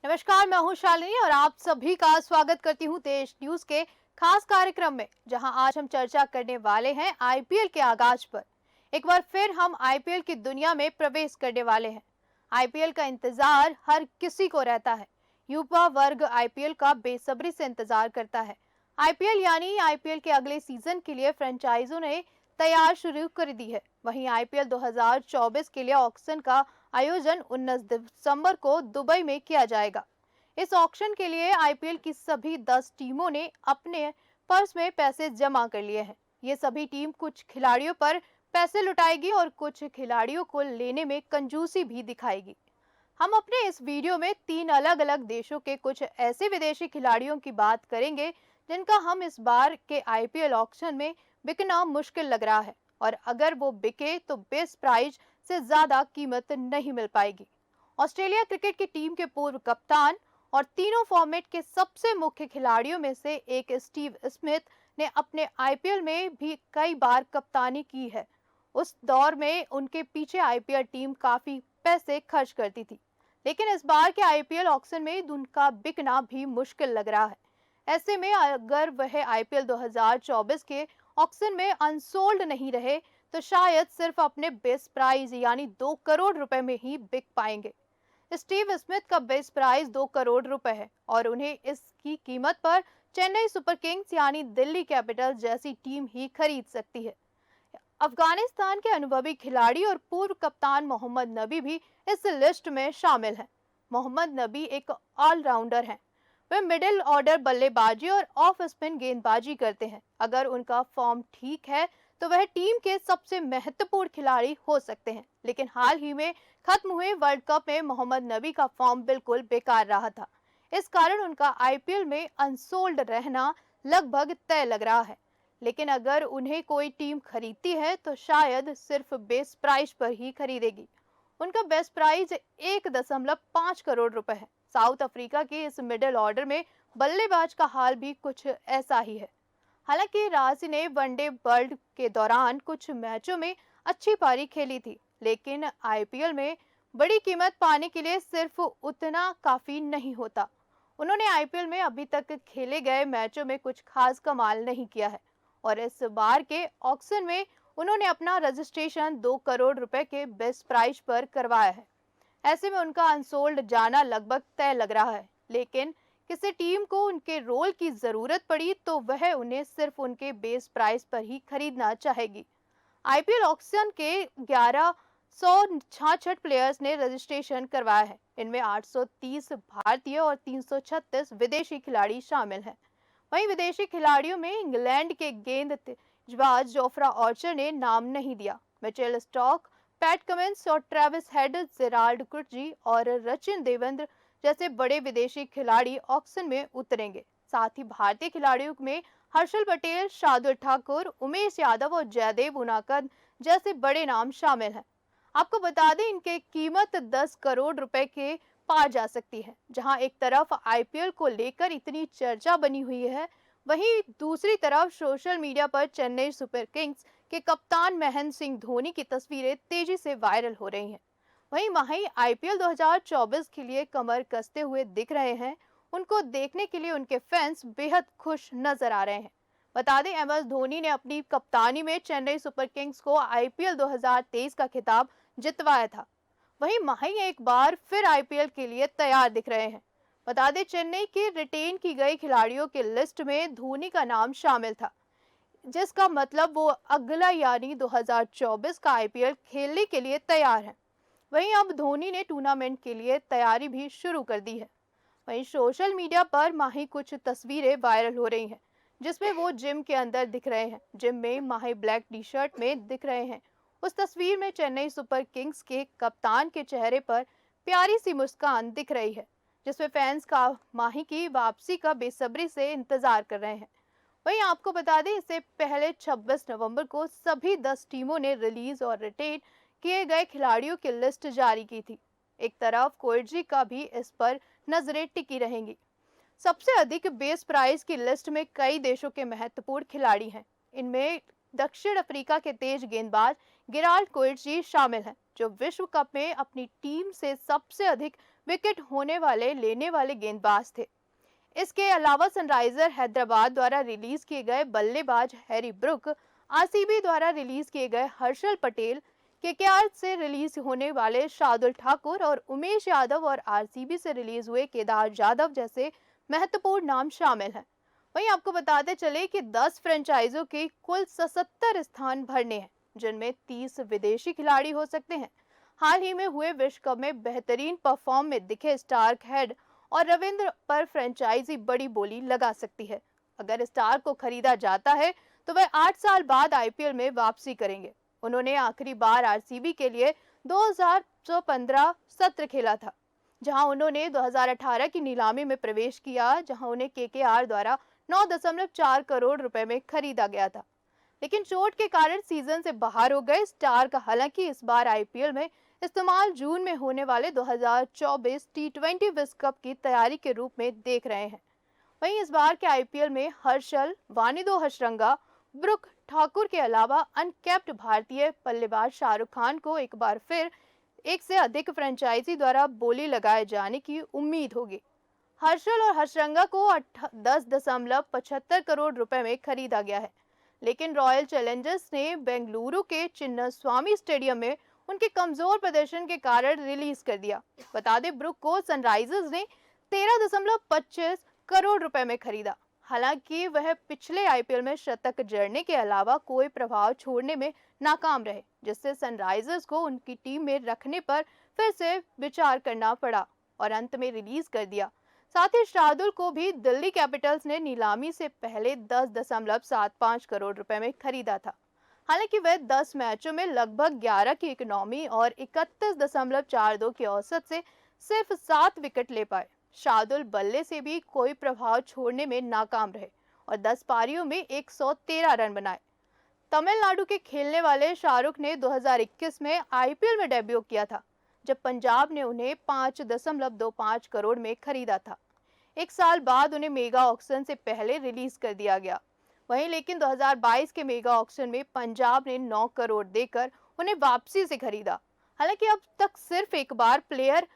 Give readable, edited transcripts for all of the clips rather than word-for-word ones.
नमस्कार, मैं हूं शालिनी और आप सभी का स्वागत करती हूं देश न्यूज के खास कार्यक्रम में, जहां आज हम चर्चा करने वाले हैं आईपीएल के आगाज पर। एक बार फिर हम आईपीएल की दुनिया में प्रवेश करने वाले हैं। आईपीएल का इंतजार हर किसी को रहता है। युवा वर्ग आईपीएल का बेसब्री से इंतजार करता है। आईपीएल यानी आईपीएल के अगले सीजन के लिए फ्रेंचाइजों ने तैयार शुरू कर दी है। वहीं आईपीएल 2024 के लिए ऑक्शन का आयोजन 19 दिसंबर को दुबई में किया जाएगा। इस ऑक्शन के लिए आईपीएल की सभी 10 टीमों ने अपने पर्स में पैसे जमा कर लिए हैं। ये सभी टीम कुछ खिलाड़ियों पर पैसे लुटाएगी और कुछ खिलाड़ियों को लेने में कंजूसी भी दिखाएगी। हम अपने इस वीडियो में 3 अलग-अलग देशों के कुछ ऐसे विदेशी खिलाड़ियों की बात करेंगे जिनका हम इस बार के आईपीएल ऑक्शन में बिकना मुश्किल लग रहा है, और अगर वो बिके तो बेस प्राइस से ज्यादा कीमत नहीं मिल पाएगी। ऑस्ट्रेलिया क्रिकेट की टीम के पूर्व कप्तान और तीनों फॉर्मेट के सबसे मुख्य खिलाड़ियों में से एक स्टीव स्मिथ ने अपने आईपीएल में भी कई बार कप्तानी की है। उस दौर में उनके पीछे आईपीएल टीम काफी पैसे खर्च करती थी, लेकिन इस बार के आईपीएल ऑक्शन में उनका बिकना भी मुश्किल लग रहा है। ऐसे में अगर वह आईपीएल 2024 के ऑक्शन में अनसोल्ड नहीं रहे तो शायद सिर्फ अपने बेस प्राइस यानी 2 करोड़ रुपए में ही बिक पाएंगे। स्टीव स्मिथ का बेस प्राइस 2 करोड़ रुपए है और उन्हें इसकी कीमत पर चेन्नई सुपर किंग्स यानी दिल्ली कैपिटल्स जैसी टीम ही खरीद सकती है। अफगानिस्तान के अनुभवी खिलाड़ी और पूर्व कप्तान मोहम्मद नबी भी इस लिस्ट में शामिल हैं। मोहम्मद नबी एक ऑलराउंडर हैं। वे मिडिल ऑर्डर बल्लेबाजी और ऑफ स्पिन गेंदबाजी करते हैं। अगर उनका फॉर्म ठीक है तो वह टीम के सबसे महत्वपूर्ण खिलाड़ी हो सकते हैं, लेकिन हाल ही में खत्म हुए वर्ल्ड कप में मोहम्मद नबी का फॉर्म बिल्कुल बेकार रहा था। इस कारण उनका आईपीएल में अनसोल्ड रहना लगभग तय लग रहा है। लेकिन अगर उन्हें कोई टीम खरीदती है तो शायद सिर्फ बेस प्राइस पर ही खरीदेगी। उनका बेस्ट प्राइस 1.5 करोड़ रुपए है। साउथ अफ्रीका के इस मिडिल ऑर्डर में बल्लेबाज का हाल भी कुछ ऐसा ही है। हालांकि राशि ने वनडे वर्ल्ड के दौरान कुछ मैचों में अच्छी पारी खेली थी, लेकिन आईपीएल में बड़ी कीमत पाने के लिए सिर्फ उतना काफी नहीं होता। उन्होंने आईपीएल में अभी तक खेले गए मैचों में कुछ खास कमाल नहीं किया है, और इस बार के ऑक्शन में उन्होंने अपना रजिस्ट्रेशन 2 करोड़ रुपए के बेस्ट प्राइस पर करवाया है। ऐसे में उनका अनसोल्ड जाना लगभग तय लग रहा है। लेकिन किसी टीम को उनके रोल की जरूरत पड़ी तो वह उन्हें सिर्फ उनके बेस प्राइस पर ही खरीदना चाहेगी। आईपीएल ऑक्शन के 1166 प्लेयर्स ने रजिस्ट्रेशन करवाया है। इनमें 830 भारतीय और 336 विदेशी खिलाड़ी शामिल हैं। वहीं विदेशी खिलाड़ियों में इंग्लैंड के गेंदबाज जोफ्रा आर्चर ने नाम नहीं दिया। मिचेल स्टॉक, पैट कमिंस और ट्रेविस हेड, जेराल्ड कुर्जी और रचिन देवेंद्र जैसे बड़े विदेशी खिलाड़ी ऑक्शन में उतरेंगे। साथ ही भारतीय खिलाड़ियों में हर्षल पटेल, शार्दुल ठाकुर, उमेश यादव और जयदेव उनाकद जैसे बड़े नाम शामिल हैं। आपको बता दें इनकी कीमत 10 करोड़ रुपए के पार जा सकती है। जहां एक तरफ आईपीएल को लेकर इतनी चर्चा बनी हुई है, वहीं दूसरी तरफ सोशल मीडिया पर चेन्नई सुपर किंग्स के कप्तान महेंद्र सिंह धोनी की तस्वीरें तेजी से वायरल हो रही हैं। वहीं आईपीएल 2024 के लिए कमर कसते हुए दिख रहे हैं। उनको देखने के लिए उनके फैंस बेहद खुश नजर आ रहे हैं। बता दें एम एस धोनी ने अपनी कप्तानी में चेन्नई सुपर किंग्स को आईपीएल 2023 का खिताब जितवाया था। वहीं माही एक बार फिर आईपीएल के लिए तैयार दिख रहे हैं। बता दें चेन्नई के रिटेन की गई खिलाड़ियों की लिस्ट में धोनी का नाम शामिल था, जिसका मतलब वो अगला यानी 2024 का आईपीएल खेलने के लिए तैयार हैं। वहीं अब धोनी ने टूर्नामेंट के लिए तैयारी भी शुरू कर दी है। वहीं सोशल मीडिया पर माही कुछ तस्वीरें वायरल हो रही हैं, जिसमें वो जिम के अंदर दिख रहे हैं। जिम में माही ब्लैक टी शर्ट में दिख रहे हैं। उस तस्वीर में चेन्नई सुपर किंग्स के कप्तान के चेहरे पर प्यारी सी मुस्कान दिख रही है, जिसमें फैंस का माही की वापसी का बेसब्री से इंतजार कर रहे हैं। वहीं आपको बता दें इससे पहले 26 नवंबर को सभी 10 टीमों ने रिलीज और रिटेन किए गए खिलाड़ियों की लिस्ट जारी की थी। एक तरफ कोएट्जी का भी इस पर नजरें टिकी रहेंगी। सबसे अधिक बेस प्राइस की लिस्ट में कई देशों के महत्वपूर्ण खिलाड़ी हैं। इनमें दक्षिण अफ्रीका के तेज गेंदबाज गेराल्ड कोएट्जी शामिल हैं, जो विश्व कप में अपनी टीम से सबसे अधिक विकेट होने वाले लेने वाले गेंदबाज थे। इसके अलावा सनराइजर हैदराबाद द्वारा रिलीज किए गए बल्लेबाज हैरी ब्रुक, आरसीबी द्वारा रिलीज किए गए हर्षल पटेल, केकेआर से रिलीज होने वाले शार्दुल ठाकुर और उमेश यादव और आरसीबी से रिलीज हुए केदार जाधव जैसे महत्वपूर्ण नाम शामिल हैं। वहीं आपको बताते चले कि 10 फ्रेंचाइजों के कुल 77 स्थान भरने हैं, जिनमें 30 विदेशी खिलाड़ी हो सकते हैं। हाल ही में हुए विश्व कप में बेहतरीन परफॉर्म में दिखे स्टार्क हेड और रविंद्र पर फ्रेंचाइजी बड़ी बोली लगा सकती है। अगर स्टार को खरीदा जाता है तो वह 8 साल बाद आईपीएल में वापसी करेंगे। उन्होंने आखिरी बार आरसीबी के लिए 2015 सत्र खेला था, जहां उन्होंने 2018 की नीलामी में प्रवेश किया, जहां उन्हें केकेआर द्वारा 9.4 करोड़ रुपए में खरीदा गया था, लेकिन चोट के कारण सीजन से बाहर हो गए। स्टार्क हालांकि इस बार आईपीएल में इस्तेमाल जून में होने वाले 2024 टी20 विश्व कप की तैयारी के रूप में देख रहे हैं। वहीं इस बार के आईपीएल में हर्षल, वानिदो हशरंगा, ब्रुक, ठाकुर के अलावा अनकैप्ड भारतीय बल्लेबाज शाहरुख खान को एक बार फिर एक से अधिक फ्रेंचाइजी द्वारा बोली लगाए जाने की उम्मीद होगी। हर्षल और हशरंगा को 10.75 करोड़ रुपए में खरीदा गया है, लेकिन रॉयल चैलेंजर्स ने बेंगलुरु के चिन्नास्वामी स्टेडियम में उनके कमजोर प्रदर्शन के कारण रिलीज कर दिया। बता दें, ब्रुक को सनराइजर्स ने 13.25 करोड़ रुपए में खरीदा। हालांकि वह पिछले आईपीएल में शतक जड़ने के अलावा कोई प्रभाव छोड़ने में नाकाम रहे, जिससे सनराइजर्स को उनकी टीम में रखने पर फिर से विचार करना पड़ा और अंत में रिलीज कर दिया। साथ ही शार्दुल को भी दिल्ली कैपिटल्स ने नीलामी से पहले 10.75 करोड़ रुपए में खरीदा था। हालांकि वह 10 मैचों में लगभग 11 की इकोनॉमी और 31.42 की औसत से सिर्फ 7 विकेट ले पाए। शार्दुल बल्ले से भी कोई प्रभाव छोड़ने में नाकाम रहे और 10 पारियों में 113 रन बनाए। तमिलनाडु के खेलने वाले शाहरुख ने 2021 में आईपीएल में डेब्यू किया था, जब पंजाब ने उन्हें 5.25 करोड़ में खरीदा था। एक साल बाद उन्हें मेगा ऑक्शन से पहले रिलीज कर दिया गया। वहीं लेकिन 2022 के मेगा ऑक्शन में पंजाब ने 9 करोड़ देकर उन्हें वापसी से खरीदा। हालांकि अब तक सिर्फ एक बार प्लेयर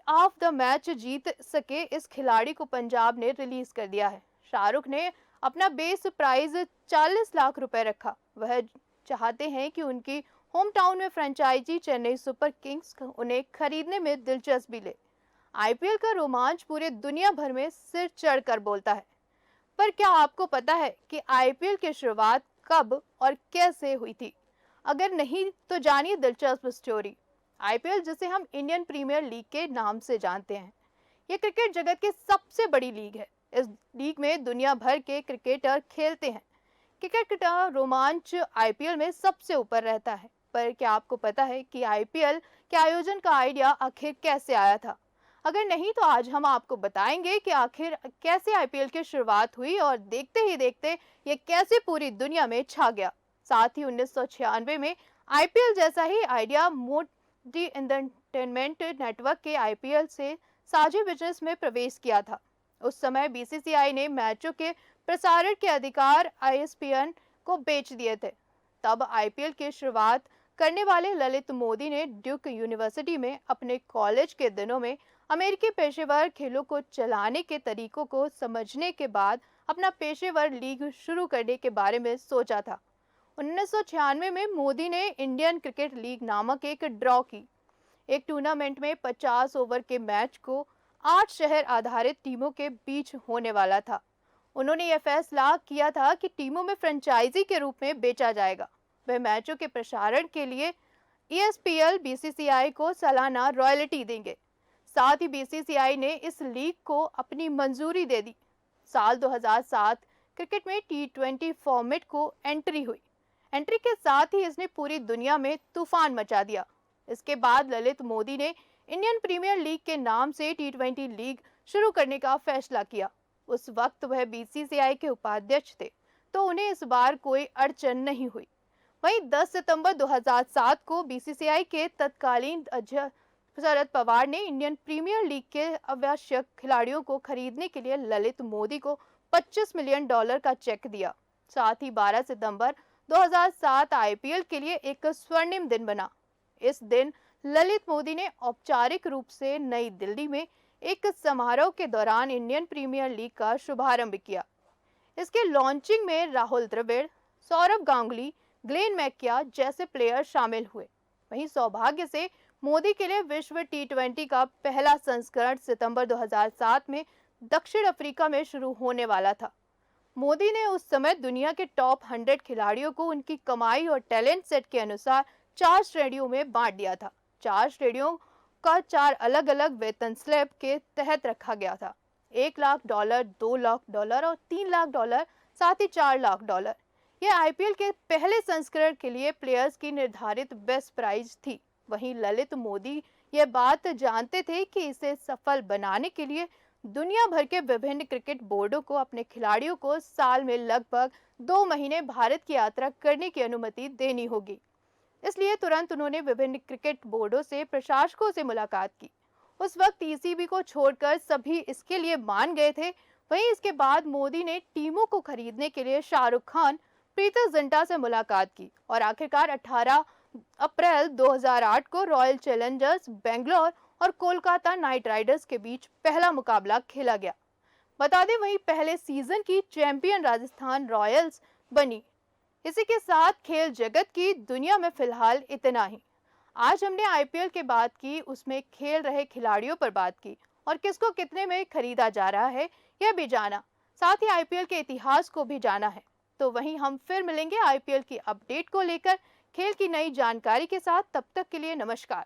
ऑफ द मैच जीत सके इस खिलाड़ी को पंजाब ने रिलीज कर दिया है। शाहरुख ने अपना बेस प्राइस 40 लाख रुपए रखा। वह चाहते हैं कि उनकी होम टाउन में फ्रेंचाइजी चेन्नई सुपर किंग्स उन्हें खरीदने में दिलचस्पी ले। आईपीएल का रोमांच पूरे दुनिया भर में सिर चढ़कर बोलता है, पर क्या आपको पता है कि आईपीएल की शुरुआत कब और कैसे हुई थी? अगर नहीं तो जानिए दिलचस्प स्टोरी। आईपीएल, जिसे हम इंडियन प्रीमियर लीग के नाम से जानते हैं, यह क्रिकेट जगत की सबसे बड़ी लीग है। इस लीग में दुनिया भर के क्रिकेटर खेलते हैं। क्रिकेट का रोमांच आईपीएल में सबसे ऊपर रहता है। पर क्या आपको पता है कि आईपीएल के आयोजन का आइडिया आखिर कैसे आया था? अगर नहीं तो आज हम आपको बताएंगे कि आखिर कैसे आईपीएल की शुरुआत हुई और देखते ही देखते ये कैसे पूरी दुनिया में छा गया। साथ ही 1996 में आईपीएल जैसा ही आइडिया मोदी एंटरटेनमेंट नेटवर्क के आईपीएल से साझे बिजनेस में प्रवेश किया था। उस समय बीसीसीआई ने मैचों के प्रसारण के अधिकार आईएसपीएन को बेच दिए थे। तब आईपीएल की शुरुआत करने वाले ललित मोदी ने ड्यूक यूनिवर्सिटी में अपने कॉलेज के दिनों में अमेरिकी पेशेवर खेलों को चलाने के तरीकों को समझने के बाद अपना पेशेवर लीग शुरू करने के बारे में सोचा था। 1996 में मोदी ने इंडियन क्रिकेट लीग नामक एक ड्रॉ की। एक टूर्नामेंट में 50 ओवर के मैच को 8 शहर आधारित टीमों के बीच होने वाला था। उन्होंने यह फैसला किया था कि टीमों में फ्रेंचाइजी के रूप में बेचा जाएगा। वह मैचों के प्रसारण के लिए ईएसपीएल बीसीसीआई को सालाना रॉयल्टी देंगे। साथ ही बीसीसीआई ने इस लीग को अपनी मंजूरी दे दी। साल 2007 क्रिकेट में टी20 फॉर्मेट को एंट्री हुई। एंट्री के साथ ही इसने पूरी दुनिया में तूफान मचा दिया। इसके बाद ललित मोदी ने इंडियन प्रीमियर लीग के नाम से टी20 लीग शुरू करने का फैसला किया। उस वक्त वह बीसीसीआई के उपाध्यक्ष थे, तो उन्हें इस बार कोई अड़चन नहीं हुई। वहीं 10 सितंबर 2007 को बीसीसीआई के तत्कालीन अध्यक्ष शरद पवार ने इंडियन प्रीमियर लीग के आवश्यक खिलाड़ियों को खरीदने के लिए ललित मोदी को $25 मिलियन का चेक दिया। साथ ही 12 सितंबर 2007 आईपीएल के लिए एक स्वर्णिम दिन बना। इस दिन ललित मोदी ने औपचारिक रूप से नई दिल्ली में एक समारोह के दौरान इंडियन प्रीमियर लीग का शुभारंभ किया। इसके लॉन्चिंग में राहुल द्रविड़, सौरव गांगुली, ग्लेन मैक्या जैसे प्लेयर शामिल हुए। वहीं सौभाग्य से मोदी के लिए विश्व टी20 का पहला संस्करण सितंबर 2007 में दक्षिण अफ्रीका में शुरू होने वाला था। मोदी ने उस समय दुनिया के टॉप 100 खिलाड़ियों को उनकी कमाई और टैलेंट सेट के अनुसार 4 श्रेणियों में बांट दिया था। 4 श्रेणियों का 4 अलग-अलग वेतन स्लैब के तहत रखा गया था। $1,00,000, $2,00,000 और $3,00,000, साथ ही $4,00,000। यह आईपीएल के पहले संस्करण के लिए प्लेयर्स की निर्धारित बेस्ट प्राइज थी। वहीं ललित मोदी ये बात जानते थे कि इसे सफल बनाने के लिए दुनिया भर के विभिन्न क्रिकेट बोर्डों को अपने खिलाड़ियों को साल में लगभग 2 महीने भारत की यात्रा करने की अनुमति देनी होगी। इसलिए तुरंत उन्होंने विभिन्न क्रिकेट बोर्डों से प्रशासकों से मुलाकात की। उस वक्त ईसीबी को छोड़कर सभी इसके लिए मान गए थे। वहीं इसके बाद मोदी ने टीमों को खरीदने के लिए शाहरुख खान, प्रीति जिंटा से मुलाकात की और आखिरकार 18 अप्रैल 2008 को रॉयल चैलेंजर्स बेंगलोर और कोलकाता नाइट राइडर्स के बीच पहला मुकाबला खेला गया। बता दें, वहीं पहले सीजन की चैंपियन राजस्थान रॉयल्स बनी। इसी के साथ खेल जगत की दुनिया में फिलहाल इतना ही। आज हमने आईपीएल के बात की, उसमें खेल रहे खिलाड़ियों पर बात की और किसको कितने में खरीदा जा रहा है यह भी जाना, साथ ही आईपीएल के इतिहास को भी जाना है। तो वहीं हम फिर मिलेंगे आईपीएल की अपडेट को लेकर खेल की नई जानकारी के साथ। तब तक के लिए नमस्कार।